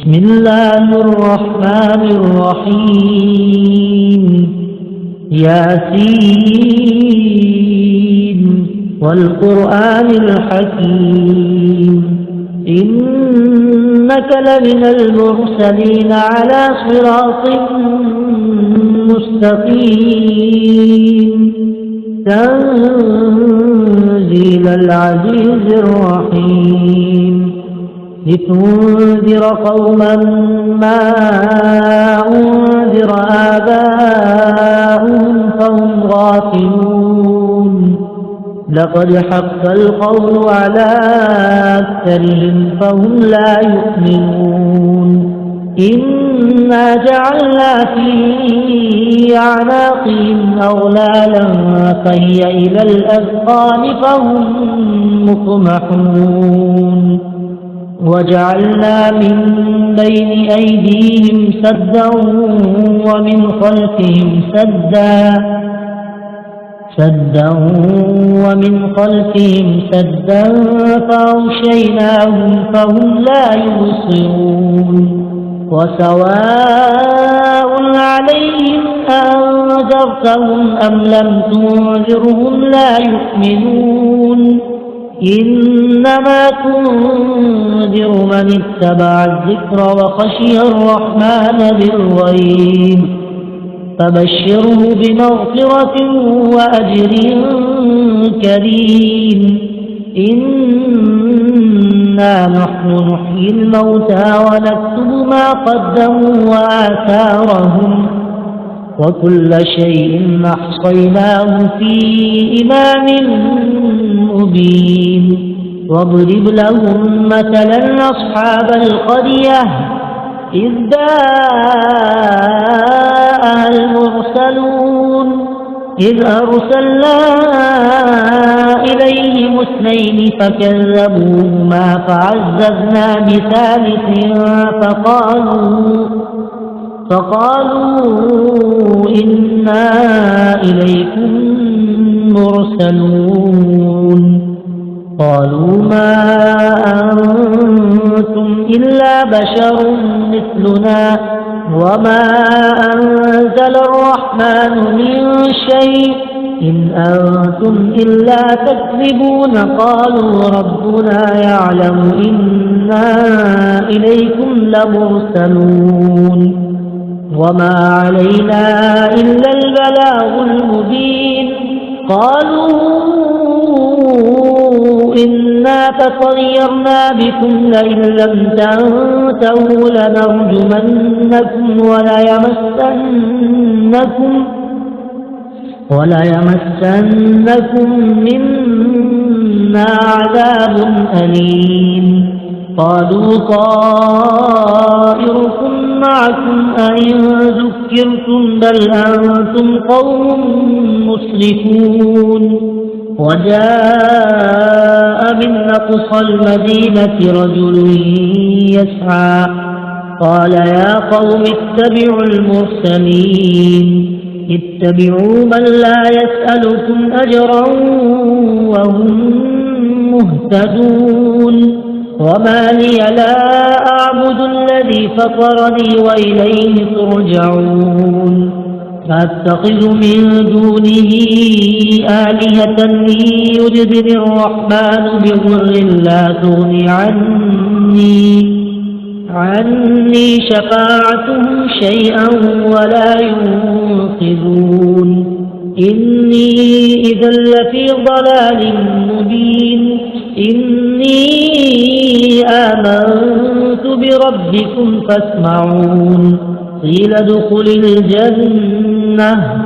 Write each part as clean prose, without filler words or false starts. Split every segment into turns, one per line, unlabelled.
بسم الله الرحمن الرحيم ياسين والقرآن الحكيم إنك لمن المرسلين على صراط مستقيم تنزيل العزيز الرحيم لتنذر قوما ما أنذر آباؤهم فهم غافلون لقد حق القول على أكثرهم فهم لا يؤمنون إنا جعلنا في أعناقهم أغلالا فهي إلى الأذقان فهم مقمحون وجعلنا من بين أيديهم سدا ومن خلفهم سدا فأغشيناهم فهم لا يبصرون وسواء عليهم أنذرتهم أم لم تنذرهم لا يؤمنون إنما تنذر من اتبع الذكر وخشي الرحمن بالغيب فبشره بمغفرة وأجر كريم إنا نحن نحيي الموتى ونكتب ما قدموا وآثارهم وكل شيء أحصيناه في إمام مبين واضرب لهم مثلا أصحاب القرية إذ جاءها المرسلون إذ أرسلنا إليهم اثنين فكذبوهما فعززنا بثالث فقالوا إنا إليكم مرسلون قالوا ما أنتم إلا بشر مثلنا وما أنزل الرحمن من شيء إن أنتم إلا تكذبون قالوا ربنا يعلم إنا إليكم لمرسلون وما علينا إلا البلاغ المبين قالوا إنا تطيرنا بكم لئن لم تنتهوا لنرجمنكم وليمسنكم منا عذاب أليم قالوا طائركم معكم أئن ذكرتم بل أنتم قوم مسرفون وجاء من أقصى المدينة رجل يسعى قال يا قوم اتبعوا المرسلين اتبعوا من لا يسألكم أجرا وهم مهتدون وما لي لا أعبد الذي فطرني وإليه ترجعون فأتخذ من دونه آلهة يردني الرحمن بضر لا تغني عني شفاعتهم شيئا ولا ينقذون إني إذا لفي ضلال مبين إني آمنت بربكم فاسمعون قيل ادخل الجنة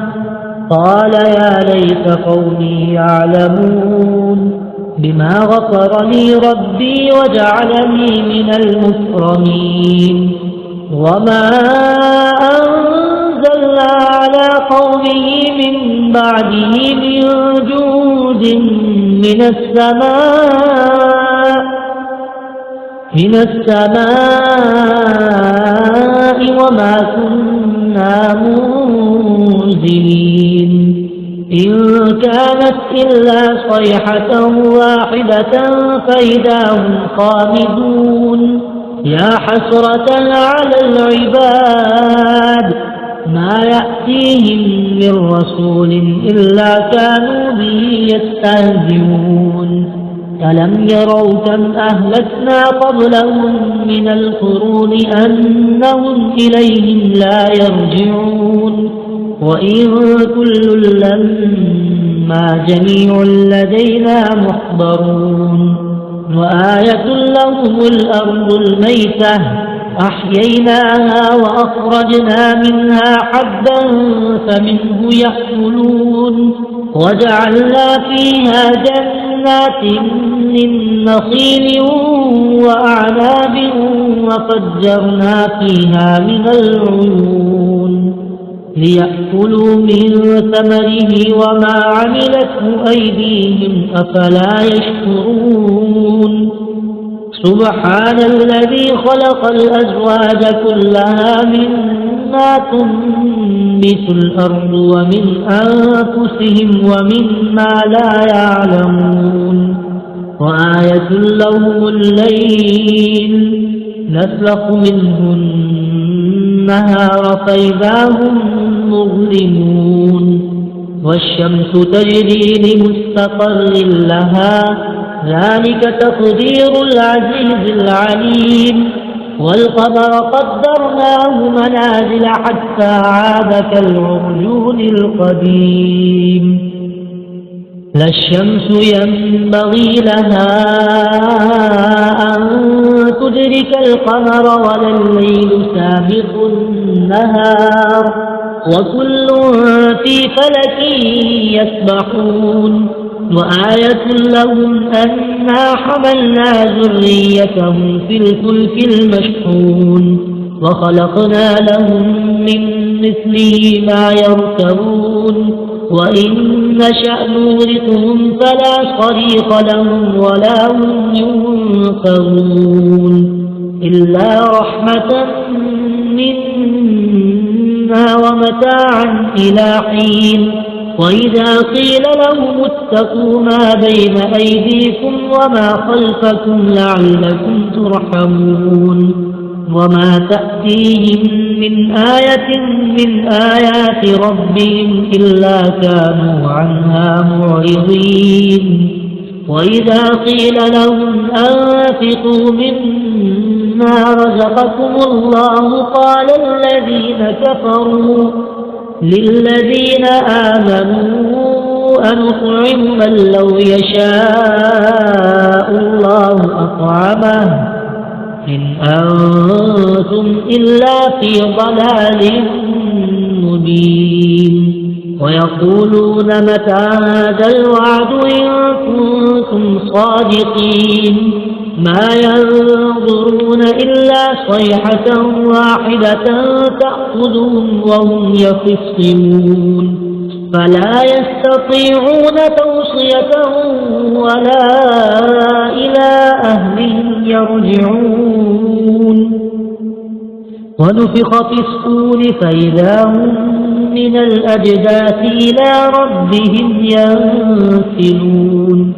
قال يا ليت قومي يعلمون بما غفر لي ربي وجعلني من المكرمين وما أنزلنا على قومه من بعده من جود من السماء وما كنا منزلين إن كانت إلا صيحة واحدة فإذا هم خامدون يا حسرة على العباد ما يأتيهم من رسول إلا كانوا به يستهزئون ألم يروا كم أهلكنا قبلهم من القرون أنهم إليهم لا يرجعون وإن كل لما جميع لدينا محضرون وآية لهم الأرض الميتة أحييناها وأخرجنا منها حبا فمنه يأكلون وجعلنا فيها جنات من نخيل وأعناب وفجرنا فيها من العيون ليأكلوا من ثمره وما عملته أيديهم أفلا يشكرون سبحان الذي خلق الأزواج كلها مما تنبت الأرض ومن أنفسهم ومما لا يعلمون وآية لهم الليل نسلخ منه النهار فإذا هم مظلمون والشمس تجري لمستقر لها ذلك تقدير العزيز العليم والقمر قدرناه منازل حتى عاد كالعرجون القديم لا الشمس ينبغي لها أن تدرك القمر ولا الليل سابق النهار وكل في فلك يسبحون وآية لهم أنا حملنا ذريتهم في الفلك المشحون وخلقنا لهم من مثله ما يركبون وإن نشأ نورثهم فلا صريخ لهم ولا هم ينقذون إلا رحمة منا ومتاعا إلى حين وإذا قيل لهم اتقوا ما بين أيديكم وما خلفكم لعلكم ترحمون وما تأتيهم من آية من آيات ربهم إلا كانوا عنها معرضين وإذا قيل لهم أنفقوا مما رزقكم الله قال الذين كفروا للذين آمنوا أنطعم من لو يشاء الله أطعمه إن أنتم إلا في ضلال مبين ويقولون متى هذا الوعد إن كنتم صادقين ما ينظرون إلا صيحة واحدة تأخذهم وهم يخصمون فلا يستطيعون توصية ولا إلى أهلهم يرجعون ونفخ في الصور فإذا هم من الأجداث إلى ربهم ينسلون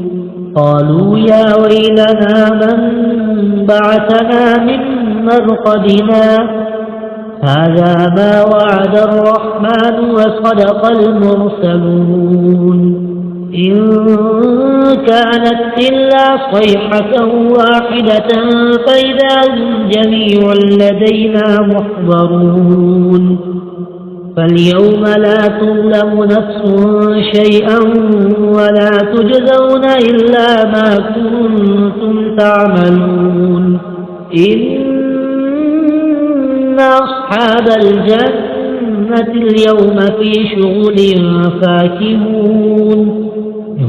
قالوا يا ويلنا من بعثنا من مرقدنا هذا ما وعد الرحمن وصدق المرسلون إن كانت إلا صيحة واحدة فإذا هم جميع لدينا محضرون فاليوم لا تظلم نفس شيئا ولا تجزون إلا ما كنتم تعملون إن أصحاب الجنة اليوم في شغل فاكهون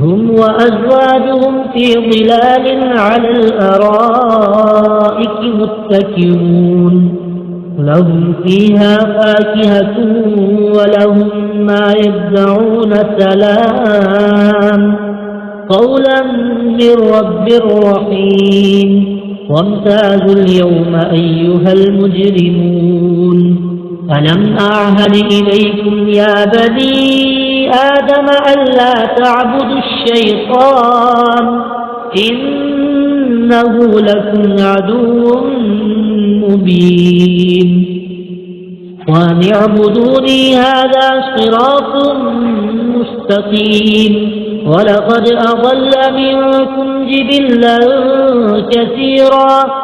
هم وأزواجهم في ظلال على الأرائك متكئون لهم فيها فاكهة ولهم ما يدعون سلام قولا من رب رحيم وامتازوا اليوم أيها المجرمون ألم أعهد إليكم يا بني آدم ألا تعبدوا الشيطان إنه لكم عدو مبين وأن اعبدوني هذا صراط مستقيم ولقد أضل منكم جبلا كثيرا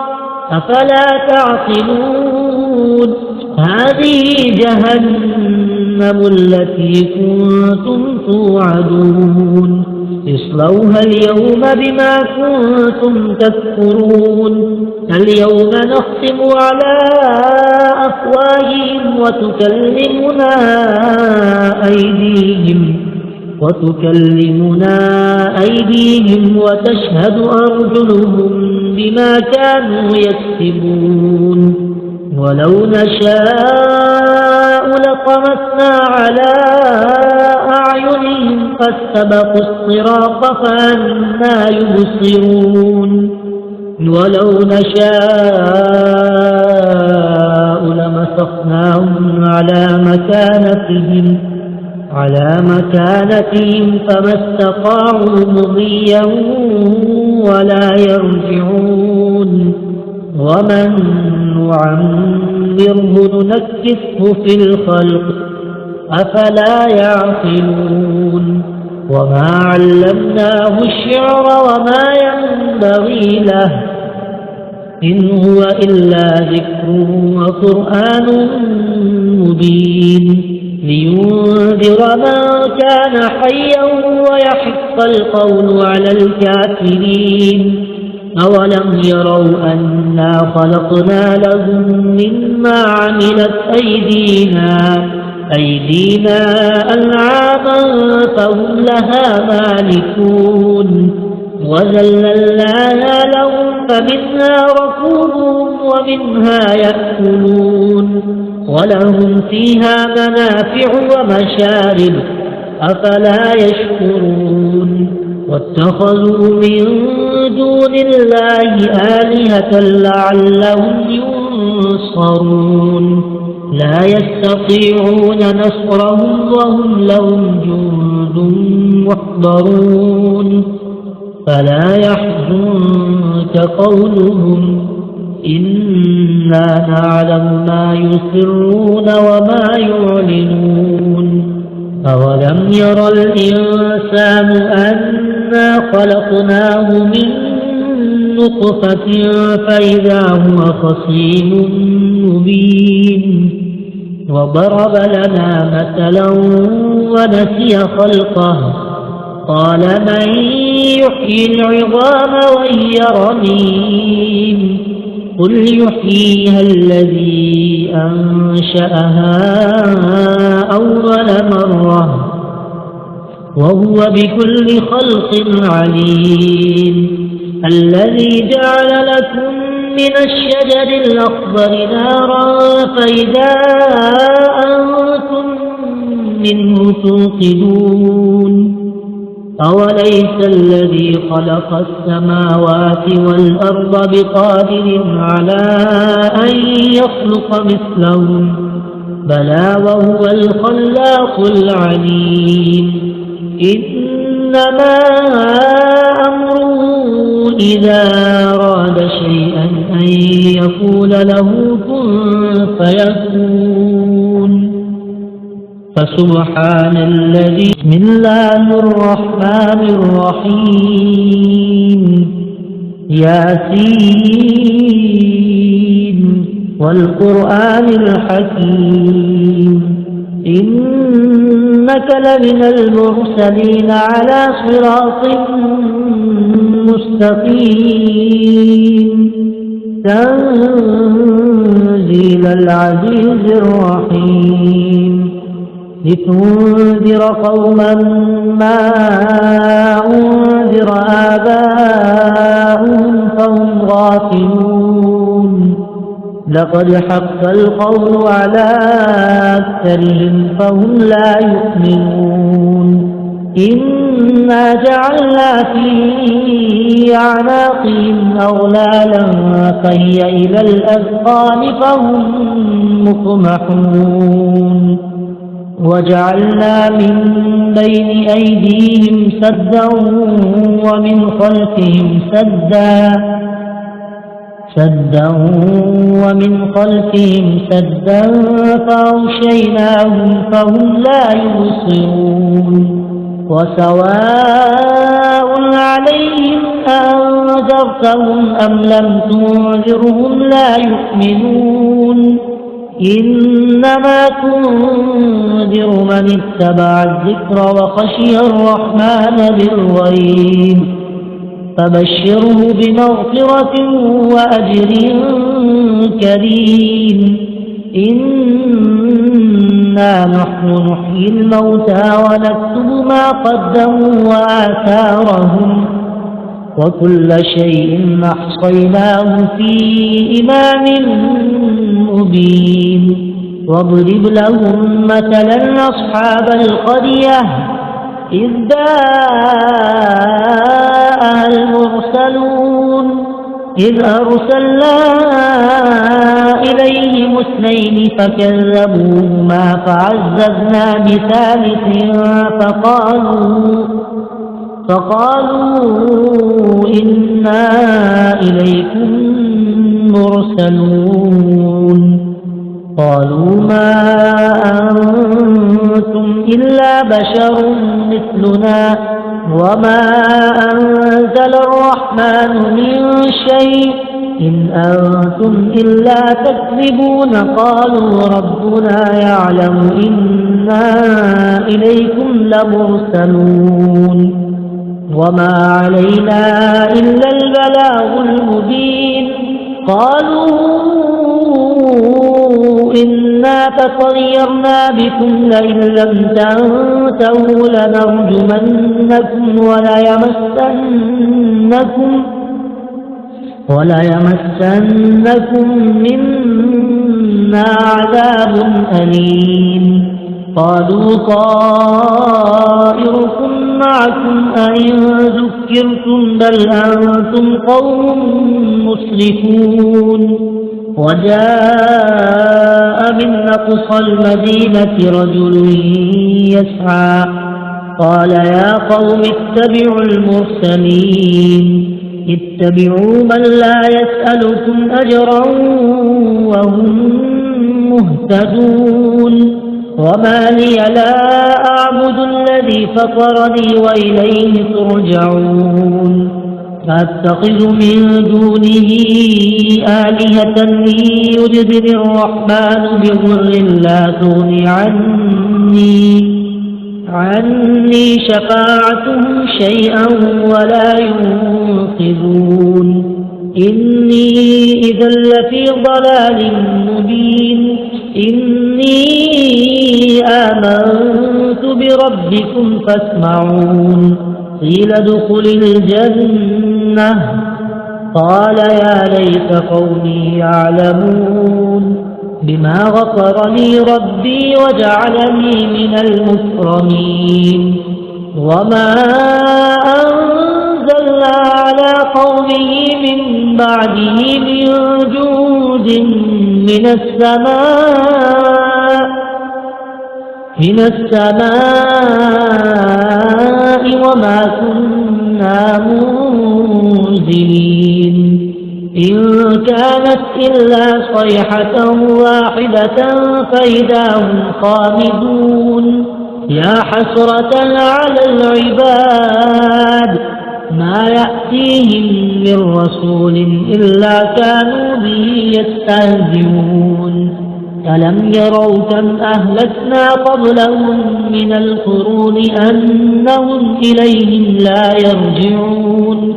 أفلا تعقلون هذه جهنم التي كنتم توعدون اصلوها اليوم بما كنتم تكفرون اليوم نختم على أفواههم وتكلمنا أيديهم وتشهد أرجلهم بما كانوا يكسبون ولو نشاء لطمسنا على أعينهم فاستبقوا الصراط فأنى يبصرون ولو نشاء لمسخناهم على مكانتهم فما استطاعوا مضيا ولا يرجعون ومن نعمره ننكسه في الخلق أفلا يعقلون وما علمناه الشعر وما ينبغي له إن هو إلا ذكر وقرآن مبين لينذر من كان حيا ويحق القول على الكافرين أولم يروا أنا خلقنا لهم مما عملت أيدينا أنعاما فهم لها مالكون وذللناها لهم فمنها ركوبهم ومنها يأكلون ولهم فيها منافع ومشارب أفلا يشكرون واتخذوا من دون الله آلهة لعلهم ينصرون لا يستطيعون نصرهم وهم لهم جند محضرون فلا يحزنك قولهم إنا نعلم ما يسرون وما يعلنون أولم ير الإنسان أنا خلقناه من نطفة فإذا هو خصيم مبين وضرب لنا مثلا ونسي خلقه قال من يحيي العظام وهي رميم قل يحييها الذي أنشأها أول مرة وهو بكل خلق عليم الذي جعل لكم من الشجر الأخضر نارا فإذا أنتم منه توقدون أوليس الذي خلق السماوات والأرض بقادر على أن يخلق مثلهم بلى وهو الخلاق العليم إنما أمره إذا أراد شيئا أن يقول له كن فيكون فسبحان الذي بسم الله الرحمن الرحيم ياسين والقرآن الحكيم إنك لمن المرسلين على صراط مستقيم تنزيل العزيز الرحيم لتنذر قوما ما أنذر آباؤهم فهم غافلون لقد حق القول على أكثرهم فهم لا يؤمنون إنا جعلنا في أعناقهم أغلالا فهي إلى الأذقان فهم مقمحون وجعلنا من بين أيديهم سدا ومن خلفهم سدا سدا ومن خلفهم سدا فأغشيناهم فهم لا يبصرون وسواء عليهم أنذرتهم أم لم تنذرهم لا يؤمنون إنما تنذر من اتبع الذكر وخشي الرحمن بالغيب فبشره بمغفرة وأجر كريم إنا نحن نحيي الموتى ونكتب ما قدموا وآثارهم وكل شيء أحصيناه في إمام مبين واضرب لهم مثلا أصحاب القرية إذ جاءها المرسلون إذ أرسلنا إليهم اثنين فكذبوهما فعززنا بثالث فقالوا إنا إليكم مرسلون قالوا ما أنتم إلا بشر مثلنا وما أنزل الرحمن من شيء إن أنتم إلا تكذبون قالوا ربنا يعلم إنا إليكم لمرسلون وما علينا إلا البلاغ المبين قالوا إنا تطيرنا بكم لئن لم تنتهوا لنرجمنكم وليمسنكم منا عذاب أليم قالوا طائركم معكم أئن ذكرتم بل أنتم قوم مسرفون وجاء من أقصى المدينة رجل يسعى قال يا قوم اتبعوا المرسلين اتبعوا من لا يسألكم أجرا وهم مهتدون وما لي لا أعبد الذي فطرني وإليه ترجعون فأتخذ من دونه آلهة يردني الرحمن بضر لا تغني عني شفاعتهم شيئا ولا ينقذون إني إذا لفي ضلال مبين إني آمنت بربكم فاسمعون قيل ادخل الجنة قال يا ليت قومي يعلمون بما غفر لي ربي وجعلني من المكرمين وما أنزلنا على قومه من بعده من جود من السماء وما كنا منزلين إن كانت إلا صيحة واحدة فإذا هم خامدون يا حسرة على العباد ما يأتيهم من رسول إلا كانوا به يستهزئون ألم يروا كم أهلكنا قبلهم من القرون أنهم إليهم لا يرجعون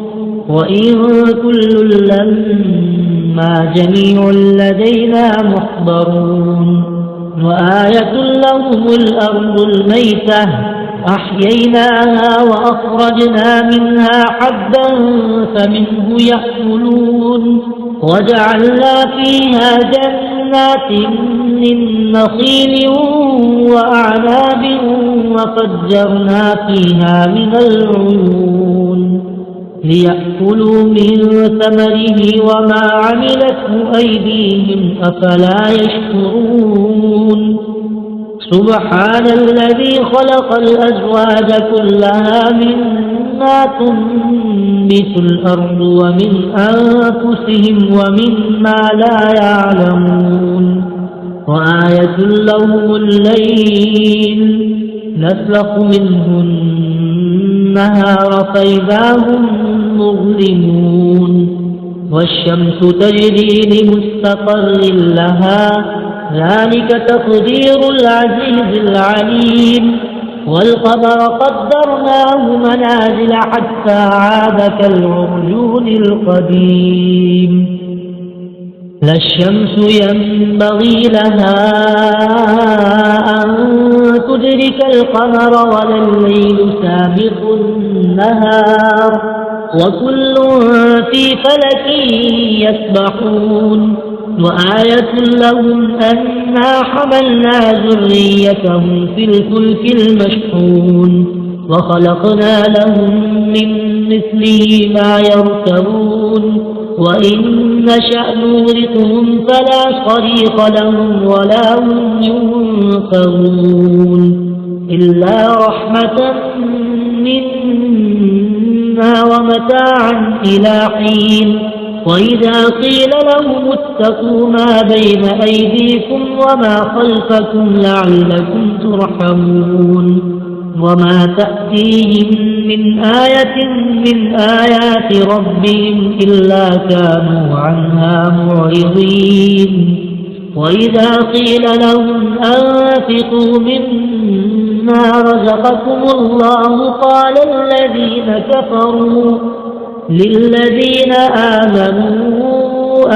وإن كل لما جميع لدينا محضرون وآية لهم الأرض الميتة أحييناها وأخرجنا منها حبا فمنه يأكلون وجعلنا فيها جنات من نخيل وأعناب وفجرنا فيها من العيون ليأكلوا من ثمره وما عملته أيديهم أفلا يشكرون سبحان الذي خلق الأزواج كلها مما تنبت الأرض ومن أنفسهم ومما لا يعلمون وآية لهم الليل نسلخ منه النهار فإذا هم مظلمون والشمس تجري لمستقر لها ذلك تقدير العزيز العليم والقمر قدرناه منازل حتى عاد كالعرجون القديم لا الشمس ينبغي لها أن تدرك القمر ولا الليل سابق النهار وكل في فلك يسبحون وآية لهم أنا حملنا ذريتهم في الفلك المشحون وخلقنا لهم من مثله ما يركبون وإن نشأ نغرقهم فلا صريخ لهم ولا هم ينقذون إلا رحمة منا ومتاعا إلى حين وإذا قيل لهم اتقوا ما بين أيديكم وما خلفكم لعلكم ترحمون وما تأتيهم من آية من آيات ربهم إلا كانوا عنها معرضين وإذا قيل لهم أنفقوا مما رزقكم الله قال الذين كفروا للذين آمنوا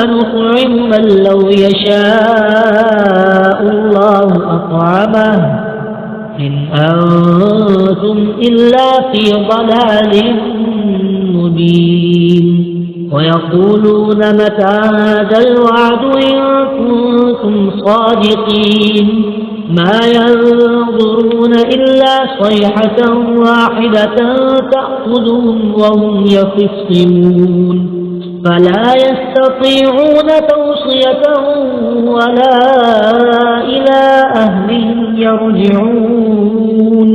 أنطعم من لو يشاء الله أطعمه إن أنتم إلا في ضلال مبين ويقولون متى هذا الوعد إن كنتم صادقين ما ينظرون إلا صيحة واحدة تأخذهم وهم يخصمون فلا يستطيعون توصية ولا إلى أهلهم يرجعون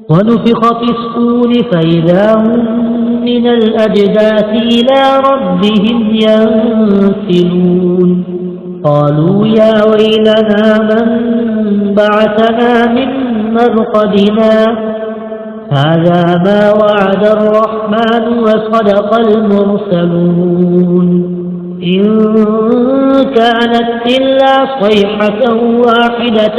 ونفخ في الصور فإذا هم من الأجداث إلى ربهم ينسلون قالوا يا ويلنا من بعثنا من مرقدنا هذا ما وعد الرحمن وصدق المرسلون إن كانت إلا صيحة واحدة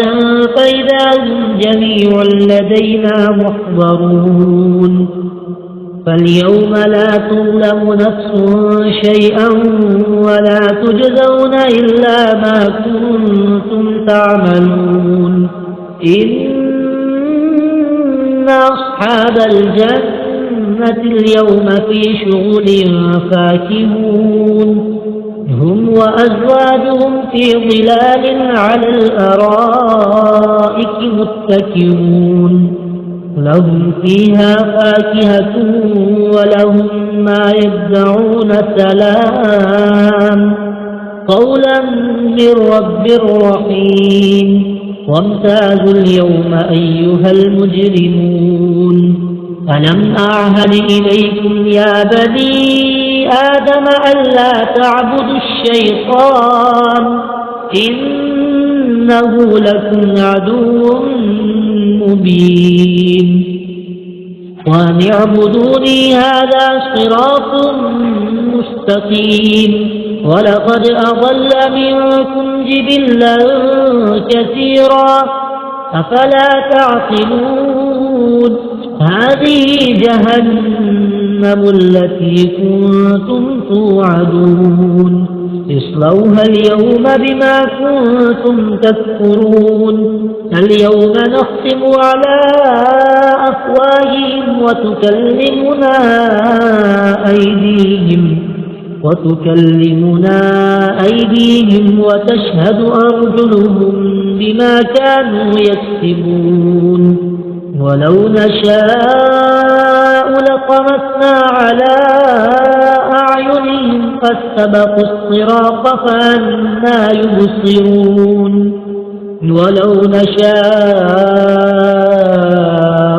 فإذا هم جميع لدينا محضرون فاليوم لا تظلم نفس شيئا ولا تجزون إلا ما كنتم تعملون إن أصحاب الجنة اليوم في شغل فاكهون هم وأزواجهم في ظلال على الأرائك متكئون لهم فيها فاكهة ولهم ما يدعون سلام قولا من رب رحيم وامتازوا اليوم أيها المجرمون ألم أعهد إليكم يا بني آدم ألا تعبدوا الشيطان إنه لكم عدو مبين وأن اعبدوني هذا صراط مستقيم ولقد أضل منكم جبلا كثيرا أفلا تعقلون هذه جهنم التي كنتم توعدون اصلوها اليوم بما كنتم تكفرون اليوم نختم على أفواههم وتكلمنا أيديهم وتشهد أرجلهم بما كانوا يكسبون ولو نشاء لطمسنا على أعينهم فاستبقوا الصراط فأنى يبصرون ولو نشاء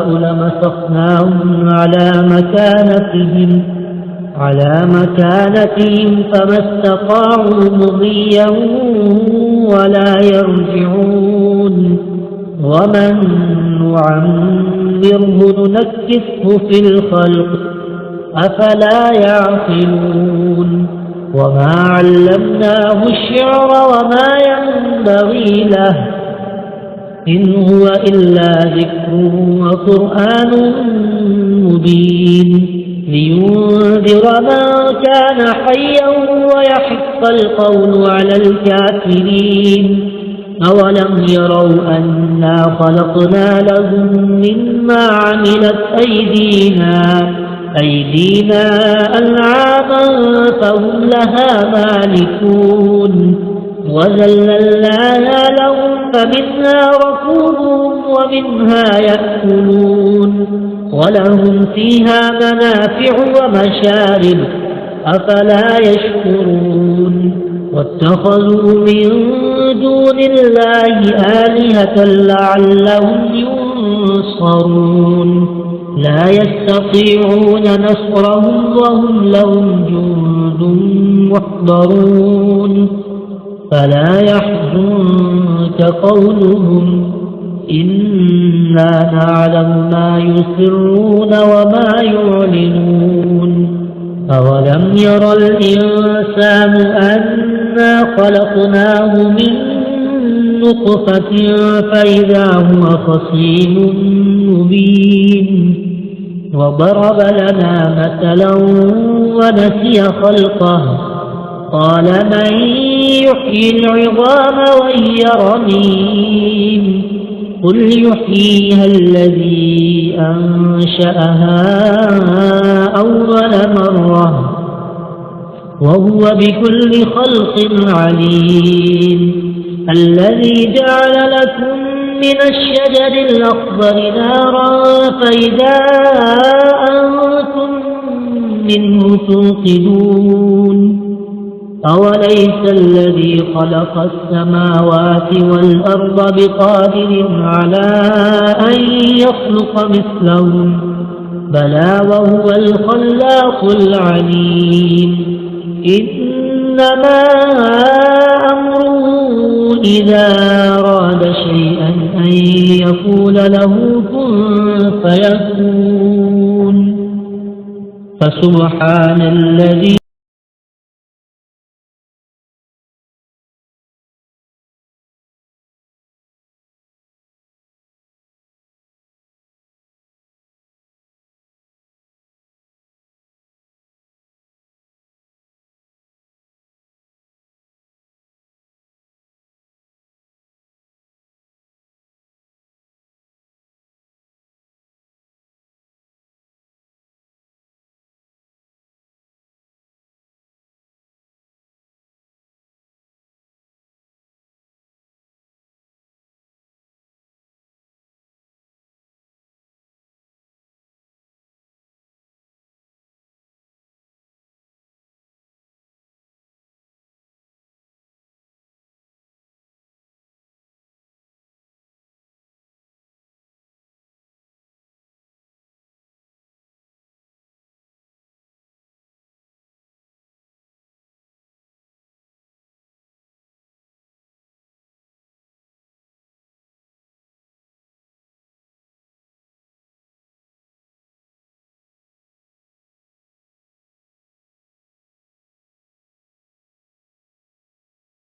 لمسخناهم على مكانتهم فما استطاعوا مضيا ولا يرجعون ومن نعمره ننكسه في الخلق أفلا يعقلون وما علمناه الشعر وما ينبغي له إن هو إلا ذكر وقرآن مبين لينذر من كان حيا ويحق القول على الكافرين أولم يروا أنا خلقنا لهم مما عملت أيدينا أنعاما فهم لها مالكون وذللناها لهم فمنها ركوبهم ومنها يأكلون ولهم فيها منافع ومشارب أفلا يشكرون واتخذوا من دون الله آلهة لعلهم ينصرون لا يستطيعون نصرهم وهم لهم جند محضرون فلا يحزنك قولهم إنا نعلم ما يسرون وما يعلنون أولم ير الإنسان أنا خلقناه من نطفة فإذا هو خصيم مبين وضرب لنا مثلا ونسي خلقه قال من يحيي العظام وهي رميم قل يحييها الذي أنشأها أول مرة وهو بكل خلق عليم الذي جعل لكم من الشجر الأخضر نارا فإذا أنتم منه توقدون أوليس الذي خلق السماوات والأرض بقادر على أن يخلق مثلهم بلى وهو الخلاق العليم إنما أمره إذا أراد شيئا أن يقول له كن فيكون فسبحان الذي